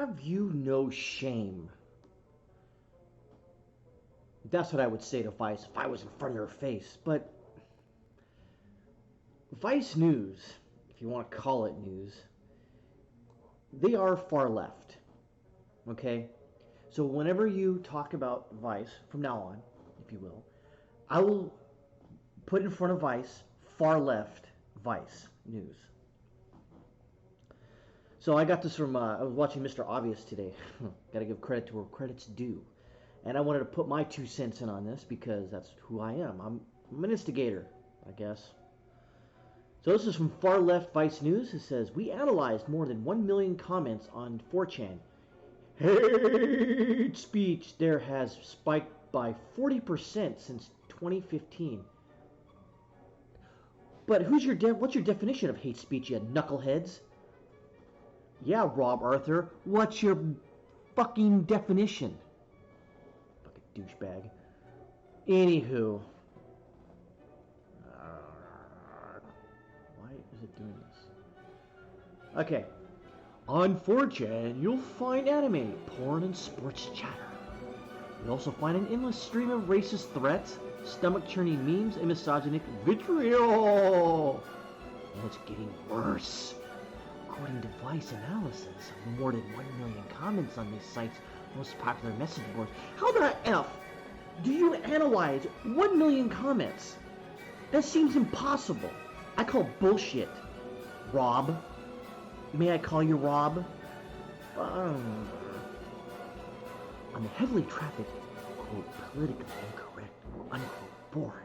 Have you no shame? That's what I would say to Vice if I was in front of their face. But Vice News, if you want to call it news, they are far left. Okay? So whenever you talk about Vice, from now on, if you will, I will put in front of Vice, far left Vice News. So I got this from, I was watching Mr. Obvious today. Gotta give credit to where credit's due. And I wanted to put my 2 cents in on this because that's who I am. I'm an instigator, I guess. So this is from Far Left Vice News. It says, we analyzed more than 1 million comments on 4chan. Hate speech there has spiked by 40% since 2015. But what's your definition of hate speech, you knuckleheads? Yeah, Rob Arthur, what's your fucking definition? Fucking douchebag. Anywho. Why is it doing this? Okay. On 4chan, you'll find anime, porn, and sports chatter. You'll also find an endless stream of racist threats, stomach-churning memes, and misogynic vitriol. And it's getting worse. According to Vice analysis of more than 1 million comments on these sites' most popular message boards, how the F do you analyze 1 million comments? That seems impossible. I call bullshit. Rob. May I call you Rob? On the heavily trafficked, quote, politically incorrect, unquote, board,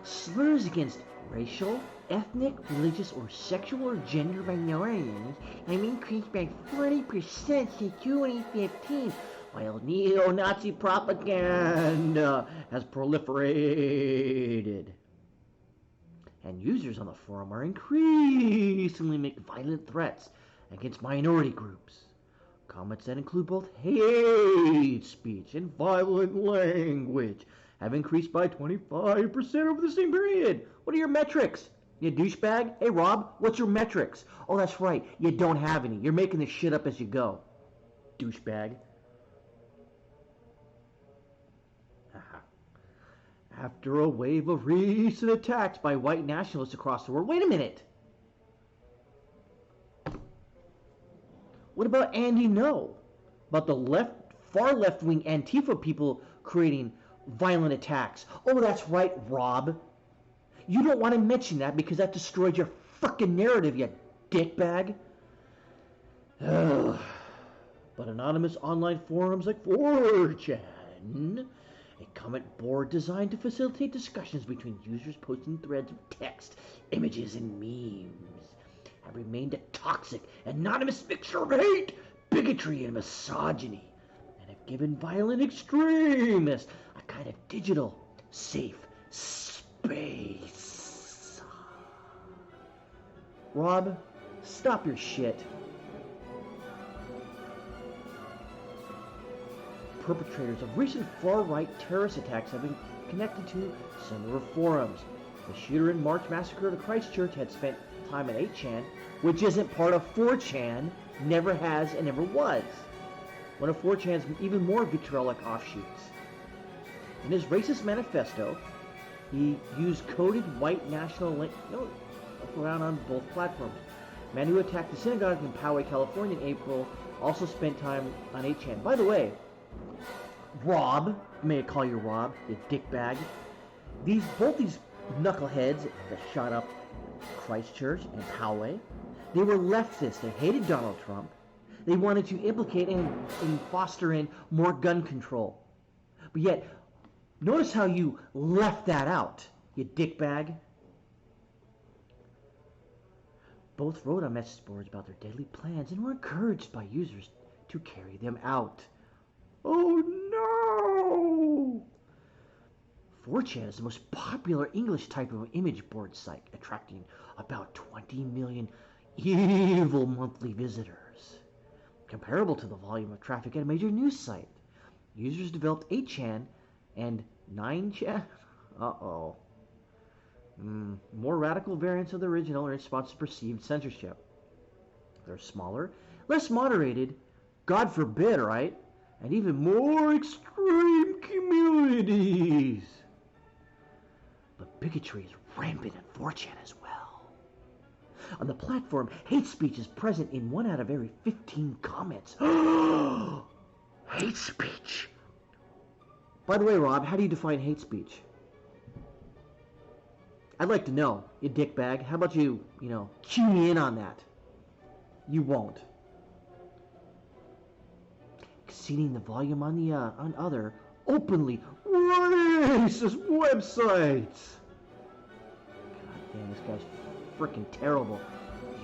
slurs against racial, ethnic, religious, or sexual or gender minorities have increased by 40% since 2015, while neo-Nazi propaganda has proliferated. And users on the forum are increasingly making violent threats against minority groups. Comments that include both hate speech and violent language have increased by 25% over the same period. What are your metrics? You douchebag? Hey Rob, what's your metrics? Oh, that's right, you don't have any. You're making this shit up as you go. Douchebag. After a wave of recent attacks by white nationalists across the world. Wait a minute. What about Andy No? About the far left-wing Antifa people creating violent attacks. Oh, that's right, Rob. You don't want to mention that because that destroyed your fucking narrative, you dickbag. But anonymous online forums like 4chan, a comment board designed to facilitate discussions between users posting threads of text, images, and memes, have remained a toxic, anonymous mixture of hate, bigotry, and misogyny, and have given violent extremists a kind of digital, safe space. Rob, stop your shit. Perpetrators of recent far-right terrorist attacks have been connected to similar forums. The shooter in March massacre of Christchurch had spent time at 8chan, which isn't part of 4chan, never has and never was. One of 4chan's even more vitriolic offshoots. In his racist manifesto, he used coded white national around on both platforms. The man who attacked the synagogue in Poway, California in April also spent time on 8chan. By the way, Rob, may I call you Rob, you dickbag. Both these knuckleheads that shot up Christchurch and Poway, they were leftists. They hated Donald Trump. They wanted to implicate and foster in more gun control. But yet, notice how you left that out, you dickbag. Both wrote on message boards about their deadly plans and were encouraged by users to carry them out. Oh no! 4chan is the most popular English type of image board site, attracting about 20 million evil monthly visitors, comparable to the volume of traffic at a major news site. Users developed 8chan and 9chan. More radical variants of the original in response to perceived censorship. They're smaller, less moderated, God forbid, right? And even more extreme communities. But bigotry is rampant in 4chan as well. On the platform, hate speech is present in 1 out of every 15 comments. Hate speech. By the way, Rob, how do you define hate speech? I'd like to know, you dickbag. How about you cue me in on that? You won't. Exceeding the volume on other openly racist websites. God damn, this guy's freaking terrible.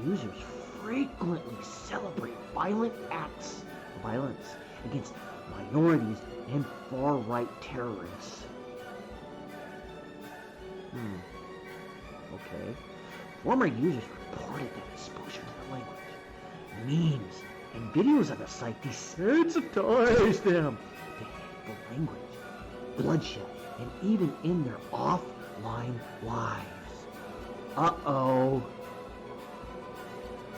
Users frequently celebrate violent acts of violence against minorities and far-right terrorists. Okay. Former users reported that exposure to the language, memes, and videos on the site desensitized them to hateful language, bloodshed, and even in their offline lives. Uh-oh.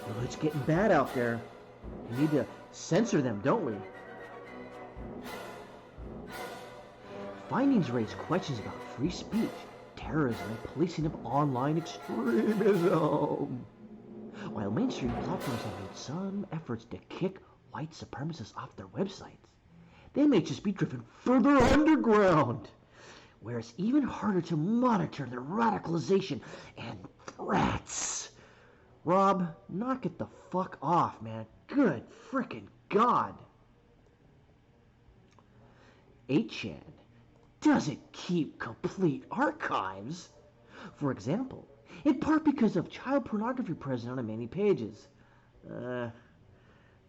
Well, it's getting bad out there. We need to censor them, don't we? Findings raise questions about free speech, terrorism, and policing of online extremism. While mainstream platforms have made some efforts to kick white supremacists off their websites, they may just be driven further underground, where it's even harder to monitor their radicalization and threats. Rob, knock it the fuck off, man. Good frickin' God. 8chan doesn't keep complete archives. For example, in part because of child pornography present on many pages.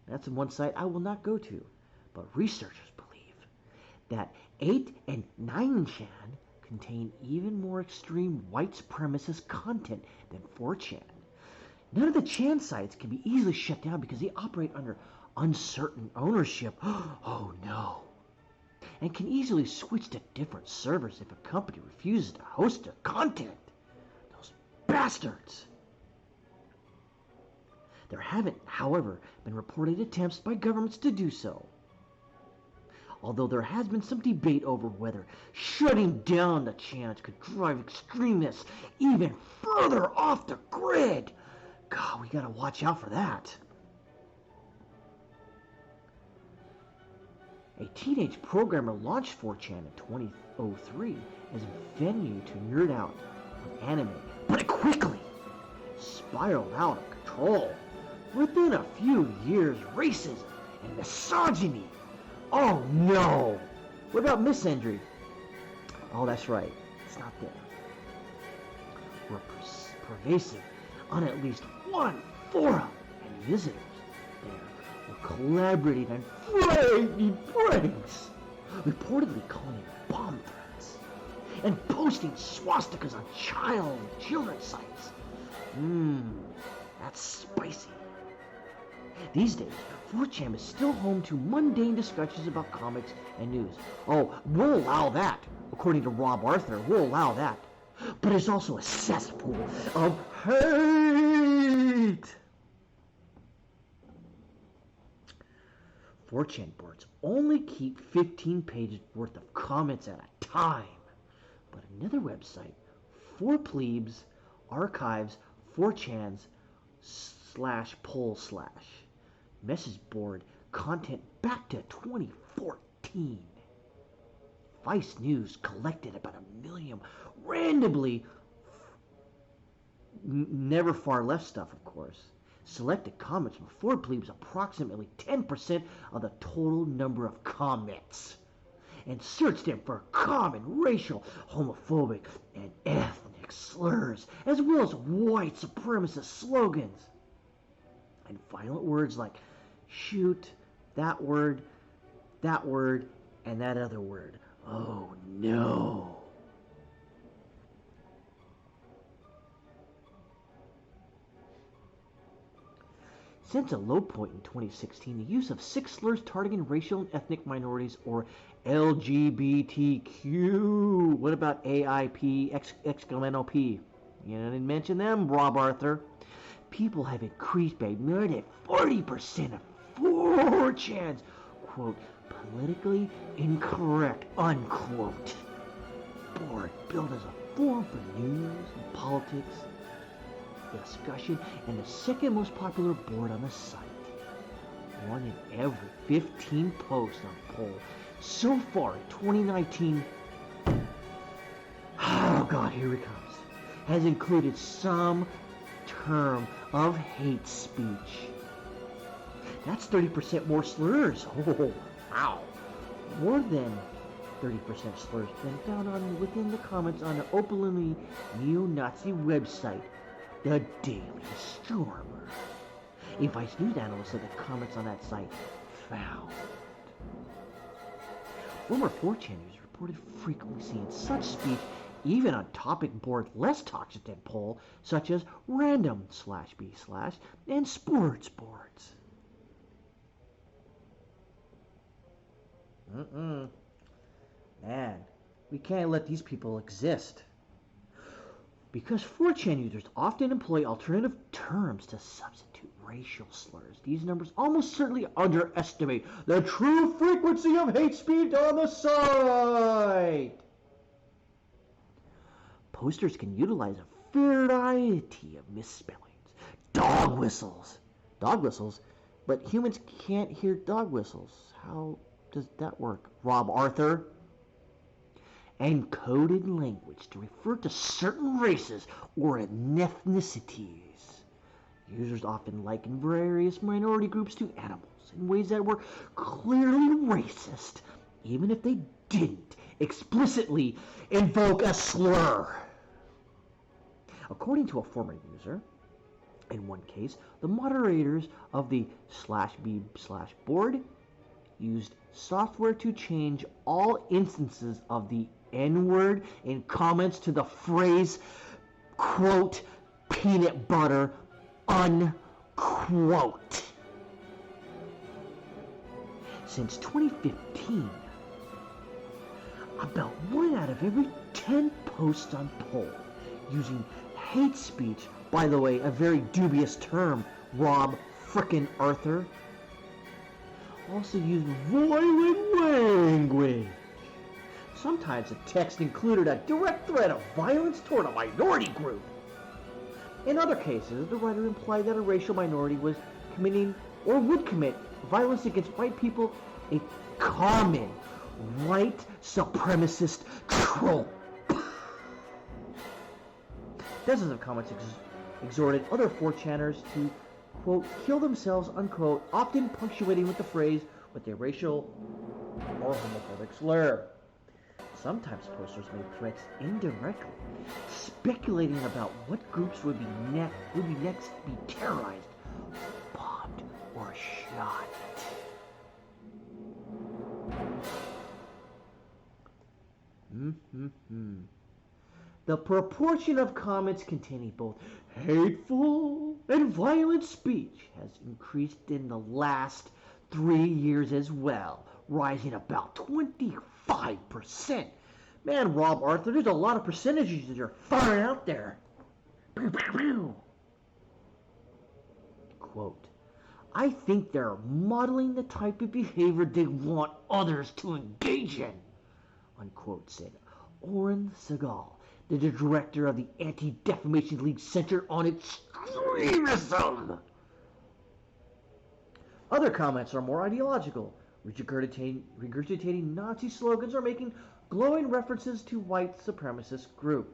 That's one site I will not go to. But researchers believe that 8 and 9chan contain even more extreme white supremacist content than 4chan. None of the Chan sites can be easily shut down because they operate under uncertain ownership. Oh no. And can easily switch to different servers if a company refuses to host their content. Those bastards! There haven't, however, been reported attempts by governments to do so. Although there has been some debate over whether shutting down the channels could drive extremists even further off the grid. God, we gotta watch out for that. A teenage programmer launched 4chan in 2003 as a venue to nerd out on anime, but it quickly spiraled out of control. Within a few years, racism and misogyny. Oh no! What about misandry? Oh, that's right. It's not there. Were pervasive on at least one forum, and visitors there were collaborating on frightening pranks, reportedly calling it bomb threats, and posting swastikas on children's sites. That's spicy. These days, 4chan is still home to mundane discussions about comics and news. Oh, we'll allow that. According to Rob Arthur, we'll allow that. But it's also a cesspool of hate. 4chan boards only keep 15 pages worth of comments at a time. But another website, 4plebes, archives 4chan's /poll/ message board content back to 2014. Vice News collected about 1 million randomly, never far left stuff, of course. Selected comments from 4plebes approximately 10% of the total number of comments, and searched them for common racial, homophobic, and ethnic slurs, as well as white supremacist slogans and violent words like shoot, that word, and that other word. Oh no. Since a low point in 2016, the use of 6 slurs targeting racial and ethnic minorities, or LGBTQ. What about AIP, XLNOP? You didn't mention them, Rob Arthur. People have increased by more than 40% 4chan's, quote, politically incorrect, unquote, board built as a forum for news and politics, discussion, and the second most popular board on the site. One in every 15 posts on poll so far in 2019, oh god, here it comes, has included some term of hate speech. That's 30% more slurs. Oh, wow. More than 30% slurs than found on within the comments on the openly neo-Nazi website, the Daily Stormer. A Vice News analyst said the comments on that site found. Former 4chan users reported frequently seeing such speech even on topic boards less toxic than poll, such as random/b/ and sports boards. Man, we can't let these people exist. Because 4chan users often employ alternative terms to substitute racial slurs, these numbers almost certainly underestimate the true frequency of hate speech on the site. Posters can utilize a variety of misspellings. Dog whistles, but humans can't hear dog whistles. How does that work? Rob Arthur. And coded language to refer to certain races or ethnicities. Users often liken various minority groups to animals in ways that were clearly racist, even if they didn't explicitly invoke a slur. According to a former user, in one case, the moderators of the /b/board used software to change all instances of the N-word in comments to the phrase, quote, peanut butter, unquote. Since 2015, about 1 out of every 10 posts on poll using hate speech, by the way, a very dubious term, Rob frickin' Arthur, also use violent language. Sometimes the text included a direct threat of violence toward a minority group. In other cases, the writer implied that a racial minority was committing or would commit violence against white people, a common white supremacist trope. Dozens of comments exhorted other 4chaners to, quote, kill themselves, unquote, often punctuating with the phrase with a racial or homophobic slur. Sometimes posters made threats indirectly, speculating about what groups would be next to be terrorized, bombed, or shot. The proportion of comments containing both hateful and violent speech has increased in the last 3 years as well, rising about 25%. Man, Rob Arthur, there's a lot of percentages that you're firing out there. Pew, pew, pew. Quote, I think they're modeling the type of behavior they want others to engage in, unquote, said Oren Segal, the director of the Anti-Defamation League Center on Extremism. Other comments are more ideological, regurgitating Nazi slogans or making glowing references to white supremacist group.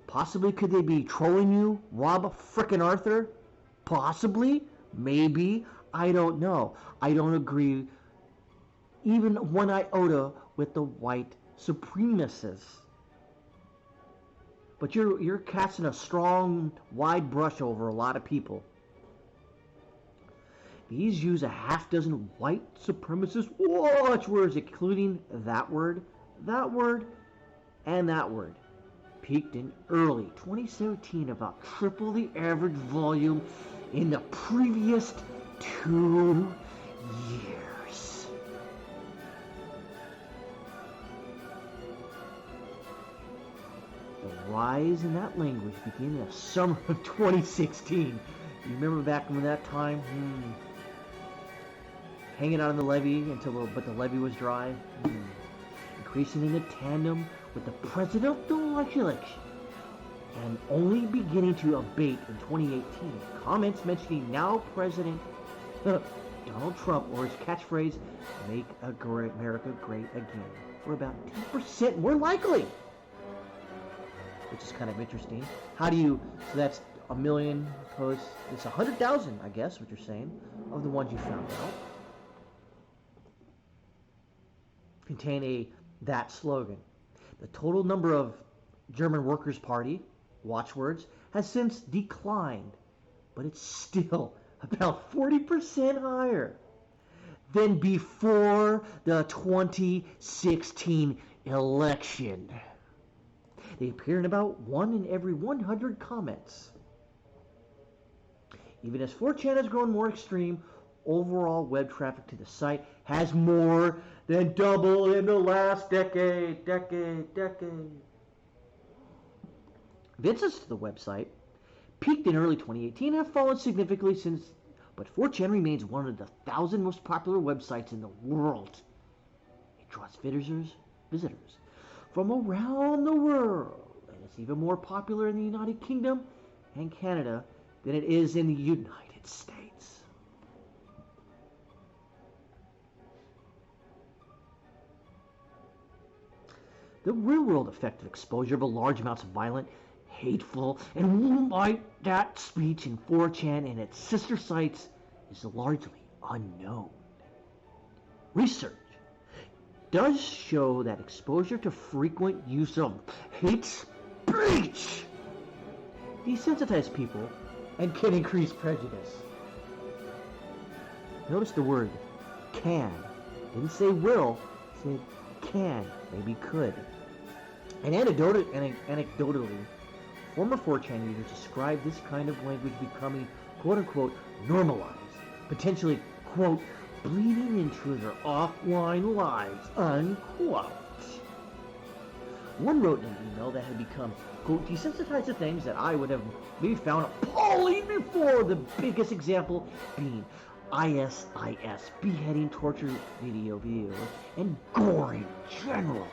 Possibly could they be trolling you, Rob frickin' Arthur? Possibly, maybe, I don't know. I don't agree even 1 iota with the white supremacists. But you're casting a strong, wide brush over a lot of people. These use a half dozen white supremacist watchwords, including that word, and that word. Peaked in early 2017, about triple the average volume in the previous 2 years. The rise in that language began in the summer of 2016. You remember back in that time? hanging out on the levee but the levee was dry. Increasing in a tandem with the presidential election, and only beginning to abate in 2018. Comments mentioning now President Donald Trump or his catchphrase, "Make America Great Again," were about 10% more likely. Which is kind of interesting. So that's a million posts, it's 100,000, I guess, what you're saying, of the ones you found out, contain that slogan. The total number of German Workers' Party watchwords has since declined, but it's still about 40% higher than before the 2016 election. They appear in about 1 in every 100 comments. Even as 4chan has grown more extreme, overall web traffic to the site has more than doubled in the last decade. Visits to the website peaked in early 2018 and have fallen significantly since, but 4chan remains one of the 1,000 most popular websites in the world. It draws visitors from around the world, and it's even more popular in the United Kingdom and Canada than it is in the United States. The real-world effect of exposure of large amounts of violent, hateful, and like that speech in 4chan and its sister sites is largely unknown. Research does show that exposure to frequent use of hate speech desensitizes people and can increase prejudice. Notice the word can. Didn't say will, said can, maybe could. And anecdotally, former 4chan users describe this kind of language becoming quote-unquote normalized, potentially, quote, bleeding into their offline lives, unquote. One wrote in an email that had become, quote, desensitized to things that I would have maybe found appalling before, the biggest example being ISIS, beheading, torture videos, and gore in general.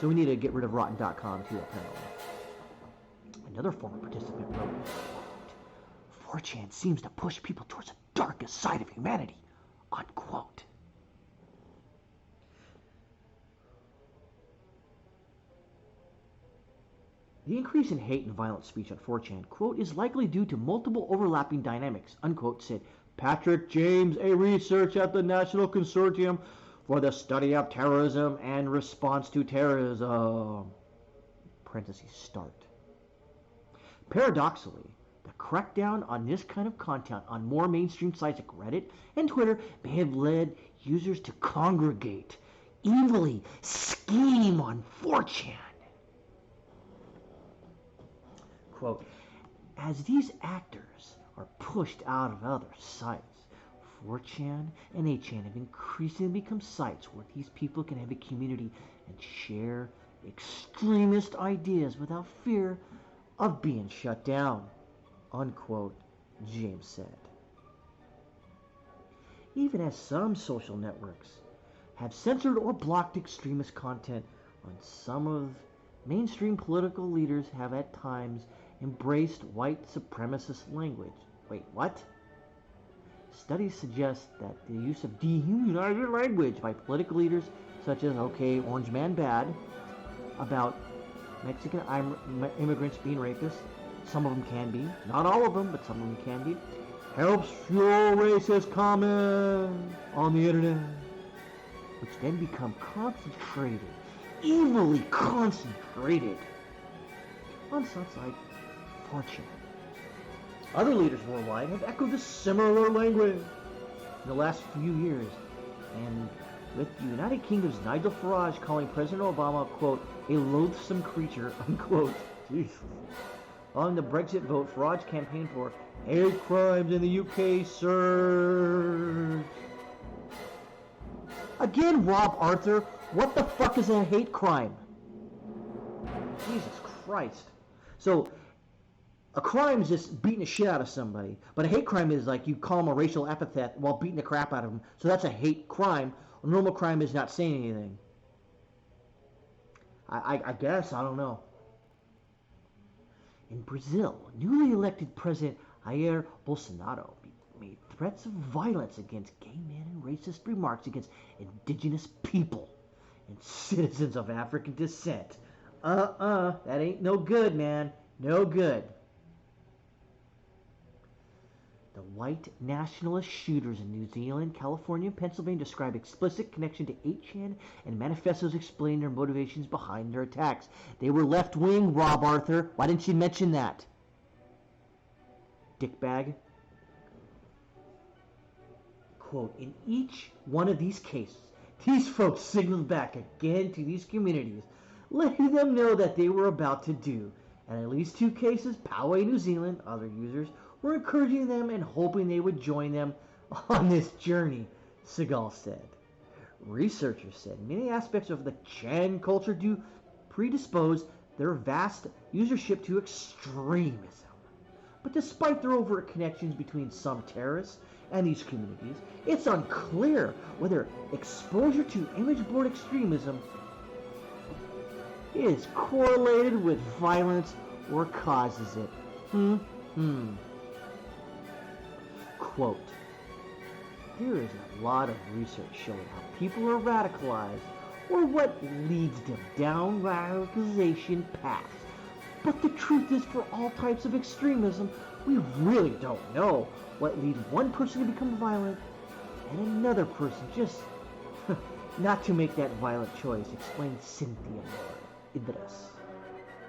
So we need to get rid of Rotten.com too, apparently. Another former participant wrote, quote, 4chan seems to push people towards the darkest side of humanity, unquote. The increase in hate and violent speech on 4chan, quote, is likely due to multiple overlapping dynamics, unquote, said Patrick James, a researcher at the National Consortium for the Study of Terrorism and Response to Terrorism. Parentheses start. Paradoxically, the crackdown on this kind of content on more mainstream sites like Reddit and Twitter may have led users to congregate, evilly scheme on 4chan. Quote, as these actors are pushed out of other sites, 4chan and 8chan have increasingly become sites where these people can have a community and share extremist ideas without fear of being shut down, unquote, James said. Even as some social networks have censored or blocked extremist content, on some of mainstream political leaders have at times embraced white supremacist language. Wait, what? Studies suggest that the use of dehumanizing language by political leaders such as, okay, Orange Man Bad, about Mexican immigrants being rapists, some of them can be, not all of them, but some of them can be, helps fuel racist comments on the internet, which then become concentrated, evilly concentrated, on sites like 4chan. Other leaders worldwide have echoed this similar language in the last few years, and with the United Kingdom's Nigel Farage calling President Obama, quote, a loathsome creature, unquote. Jesus. On the Brexit vote, Farage campaigned for hate crimes in the UK surge. Again, Rob Arthur, what the fuck is a hate crime? Jesus Christ. So, A crime is just beating the shit out of somebody, but a hate crime is like you call them a racial epithet while beating the crap out of them. So that's a hate crime. A normal crime is not saying anything. I guess, I don't know. In Brazil, newly elected President Jair Bolsonaro made threats of violence against gay men and racist remarks against indigenous people and citizens of African descent. That ain't no good, man. No good. The white nationalist shooters in New Zealand, California, and Pennsylvania describe explicit connection to 8chan and manifestos explain their motivations behind their attacks. They were left-wing, Rob Arthur. Why didn't you mention that? Dickbag. Quote, in each one of these cases, these folks signaled back again to these communities, letting them know that they were about to do. And at least 2 cases, Poway, New Zealand, other users, were encouraging them and hoping they would join them on this journey, Segal said. Researchers said many aspects of the Chan culture do predispose their vast usership to extremism. But despite their overt connections between some terrorists and these communities, it's unclear whether exposure to image board extremism is correlated with violence or causes it. Quote, there is a lot of research showing how people are radicalized or what leads them down radicalization paths. But the truth is, for all types of extremism, we really don't know what leads one person to become violent and another person just not to make that violent choice, explained Cynthia Idris,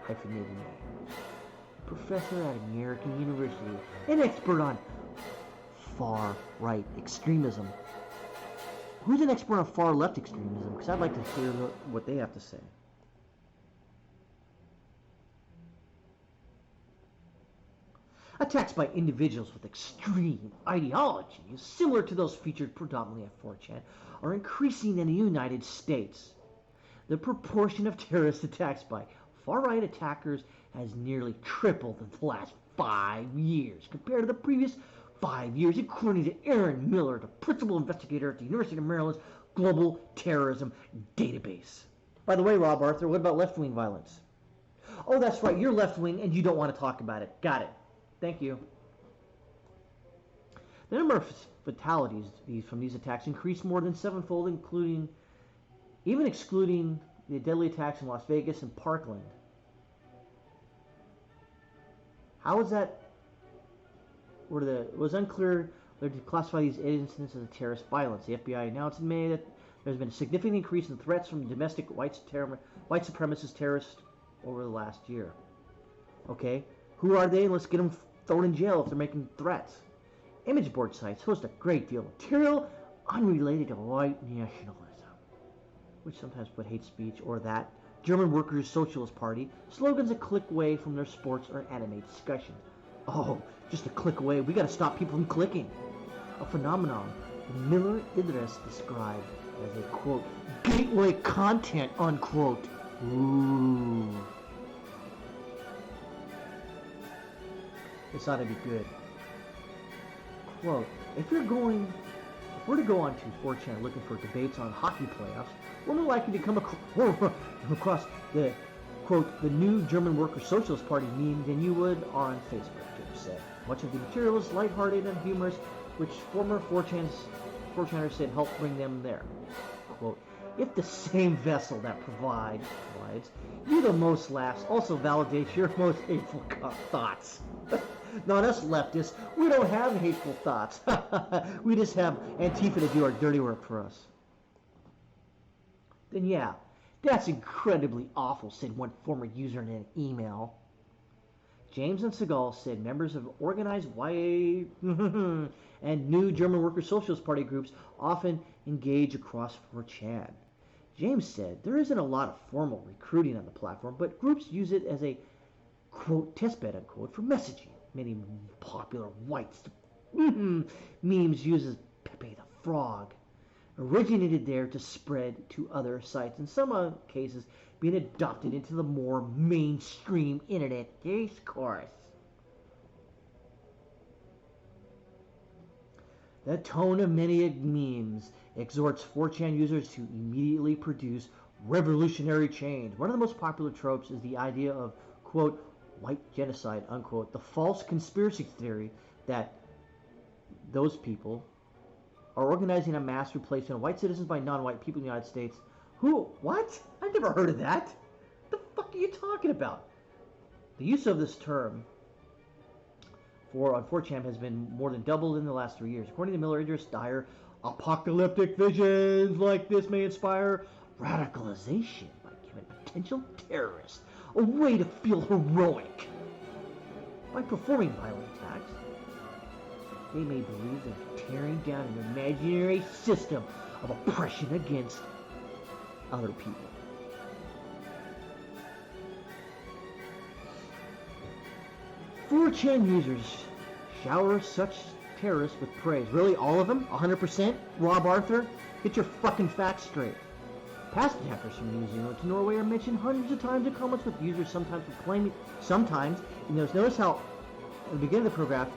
hyphenated name, a professor at American University, an expert on far-right extremism. Who's an expert on far-left extremism? Because I'd like to hear what they have to say. Attacks by individuals with extreme ideologies, similar to those featured predominantly at 4chan, are increasing in the United States. The proportion of terrorist attacks by far-right attackers has nearly tripled in the last 5 years compared to the previous 5 years, according to Aaron Miller, the principal investigator at the University of Maryland's Global Terrorism Database. By the way, Rob Arthur, what about left-wing violence? Oh, that's right, you're left-wing and you don't want to talk about it. Got it. Thank you. The number of fatalities from these attacks increased more than 7-fold, even excluding the deadly attacks in Las Vegas and Parkland. How is that? It was unclear whether to classify these incidents as terrorist violence. The FBI announced in May that there's been a significant increase in threats from domestic white supremacist terrorists over the last year. Okay, who are they? Let's get them thrown in jail if they're making threats. Image board sites host a great deal of material unrelated to white nationalism, which sometimes put hate speech or that German Workers' Socialist Party slogans a click away from their sports or anime discussions. Oh, just a click away. We got to stop people from clicking. A phenomenon Miller Idris described as a, quote, gateway content, unquote. Ooh. This ought to be good. Quote, if we're to go on to 4chan looking for debates on hockey playoffs, we're more likely to come across the, quote, the new German Workers' Socialist Party meme than you would on Facebook, James said. Much of the material is lighthearted and humorous, which former 4chaners said helped bring them there. Quote, if the same vessel that provides you the most laughs also validates your most hateful thoughts. Not us leftists. We don't have hateful thoughts. We just have Antifa to do our dirty work for us. Then yeah, that's incredibly awful, said one former user in an email. James and Segal said members of organized YA and new German Workers' Socialist Party groups often engage across 4chan. James said there isn't a lot of formal recruiting on the platform, but groups use it as a, quote, testbed, unquote, for messaging. Many popular white memes uses Pepe the Frog, originated there to spread to other sites, in some cases being adopted into the more mainstream internet discourse. The tone of many memes exhorts 4chan users to immediately produce revolutionary change. One of the most popular tropes is the idea of, quote, white genocide, unquote, the false conspiracy theory that those people are organizing a mass replacement of white citizens by non-white people in the United States. Who? What? I've never heard of that. What the fuck are you talking about? The use of this term on 4chan has been more than doubled in the last 3 years. According to Miller Idris Dyer, apocalyptic visions like this may inspire radicalization by giving potential terrorists a way to feel heroic. By performing violent attacks, they may believe they're tearing down an imaginary system of oppression against other people. "4chan users shower such terrorists with praise." Really, all of them? 100%? Rob Arthur? Get your fucking facts straight. Past attackers from New Zealand to Norway are mentioned hundreds of times in comments, with users sometimes proclaiming, notice how at the beginning of the paragraph,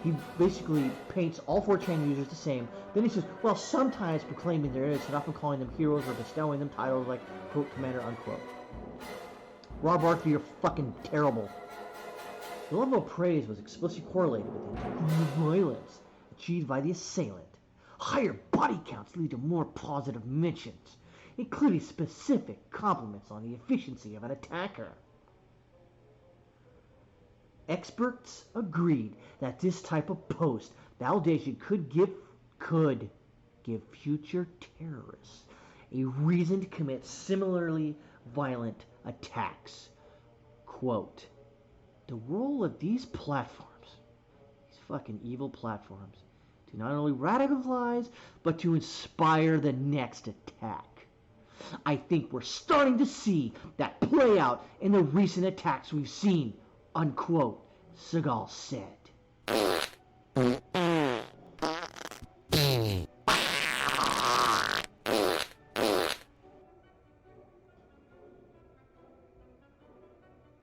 he basically paints all 4chan users the same. Then he says, well, sometimes proclaiming their innocence, often calling them heroes or bestowing them titles like, quote, commander, unquote. Rob Arthur, you're fucking terrible. The level of praise was explicitly correlated with the degree of violence achieved by the assailant. Higher body counts lead to more positive mentions, including specific compliments on the efficiency of an attacker. Experts agreed that this type of post validation could give future terrorists a reason to commit similarly violent attacks. Quote, "The role of these platforms, these fucking evil platforms, to not only radicalize, but to inspire the next attack. I think we're starting to see that play out in the recent attacks we've seen," unquote, Segal said.